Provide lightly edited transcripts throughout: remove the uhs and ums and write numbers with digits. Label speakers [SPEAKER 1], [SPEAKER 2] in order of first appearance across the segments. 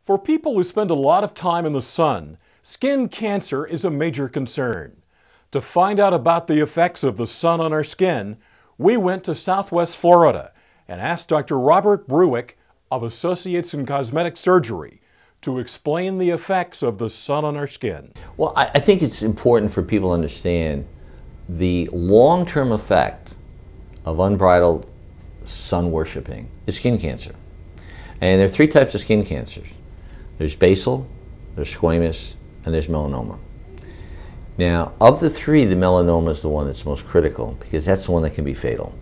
[SPEAKER 1] For people who spend a lot of time in the sun, skin cancer is a major concern. To find out about the effects of the sun on our skin, we went to Southwest Florida and asked Dr. Robert Brueck of Associates in Cosmetic Surgery to explain the effects of the sun on our skin.
[SPEAKER 2] Well, I think it's important for people to understand the long-term effect of unbridled sun worshiping is skin cancer. And there are three types of skin cancers. There's basal, there's squamous, and there's melanoma. Now, of the three, the melanoma is the one that's most critical because that's the one that can be fatal.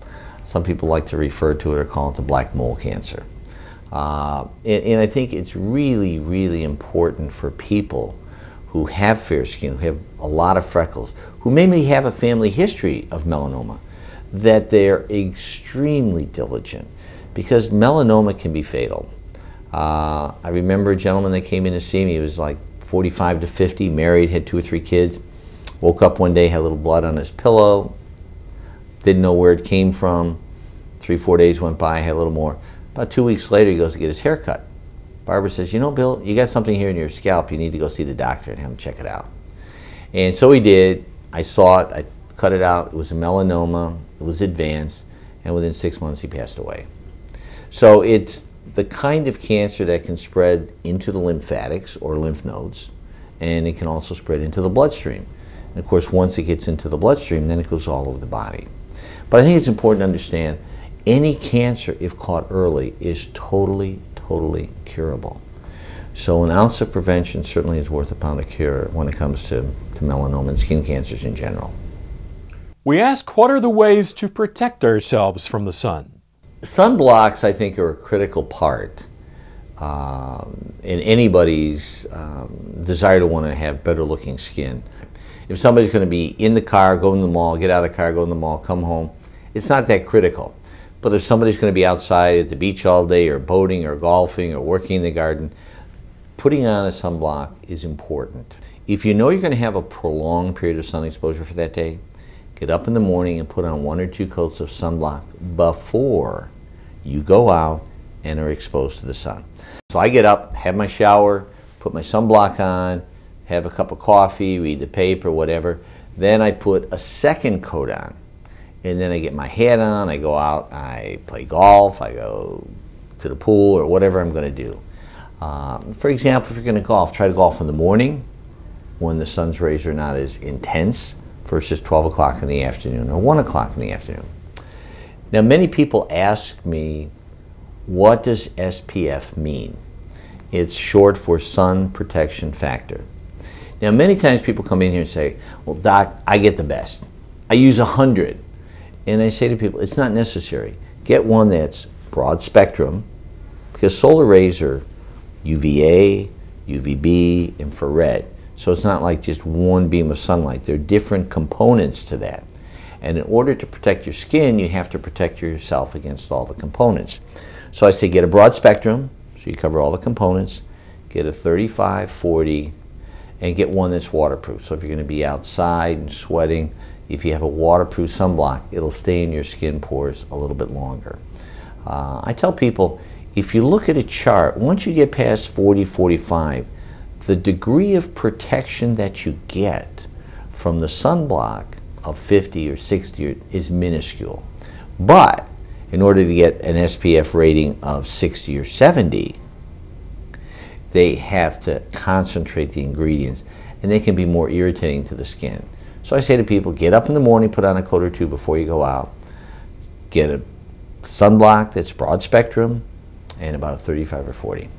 [SPEAKER 2] Some people like to refer to it or call it the black mole cancer. And I think it's really, really important for people who have fair skin, who have a lot of freckles, who maybe have a family history of melanoma, that they're extremely diligent because melanoma can be fatal. I remember a gentleman that came in to see me. He was like 45 to 50, married, had 2 or 3 kids. Woke up one day, had a little blood on his pillow, didn't know where it came from. 3 or 4 days went by, had a little more. About 2 weeks later, he goes to get his hair cut. Barber says, "You know, Bill, you got something here in your scalp. You need to go see the doctor and have him check it out." And so he did. I saw it. I cut it out. It was a melanoma. It was advanced. And within 6 months, he passed away. So it's the kind of cancer that can spread into the lymphatics or lymph nodes, and it can also spread into the bloodstream. And of course, once it gets into the bloodstream, then it goes all over the body. But I think it's important to understand any cancer, if caught early, is totally curable. So an ounce of prevention certainly is worth a pound of cure when it comes to melanoma and skin cancers in general.
[SPEAKER 1] We ask, what are the ways to protect ourselves from the sun?
[SPEAKER 2] Sunblocks, I think, are a critical part in anybody's desire to want to have better looking skin. If somebody's going to be in the car, go in the mall, get out of the car, go in the mall, come home, it's not that critical. But if somebody's going to be outside at the beach all day or boating or golfing or working in the garden, putting on a sunblock is important. If you know you're going to have a prolonged period of sun exposure for that day, get up in the morning and put on 1 or 2 coats of sunblock before you go out and are exposed to the sun. So I get up, have my shower, put my sunblock on, have a cup of coffee, read the paper, whatever. Then I put a second coat on. And then I get my hat on, I go out, I play golf, I go to the pool or whatever I'm going to do. For example, if you're going to golf, try to golf in the morning when the sun's rays are not as intense versus 12 o'clock in the afternoon or 1 o'clock in the afternoon. Now, many people ask me, what does SPF mean? It's short for sun protection factor. Now, many times people come in here and say, well, Doc, I get the best. I use 100. And I say to people, it's not necessary. Get one that's broad spectrum, because solar rays are UVA, UVB, infrared. So it's not like just one beam of sunlight. There are different components to that. And in order to protect your skin, you have to protect yourself against all the components. So I say get a broad spectrum, so you cover all the components. Get a 35, 40, and get one that's waterproof. So if you're going to be outside and sweating, if you have a waterproof sunblock, it'll stay in your skin pores a little bit longer. I tell people, if you look at a chart, once you get past 40, 45, the degree of protection that you get from the sunblock of 50 or 60 is minuscule. But in order to get an SPF rating of 60 or 70, they have to concentrate the ingredients, and they can be more irritating to the skin. So I say to people, get up in the morning, put on a coat or 2 before you go out, get a sunblock that's broad spectrum, and about a 35 or 40.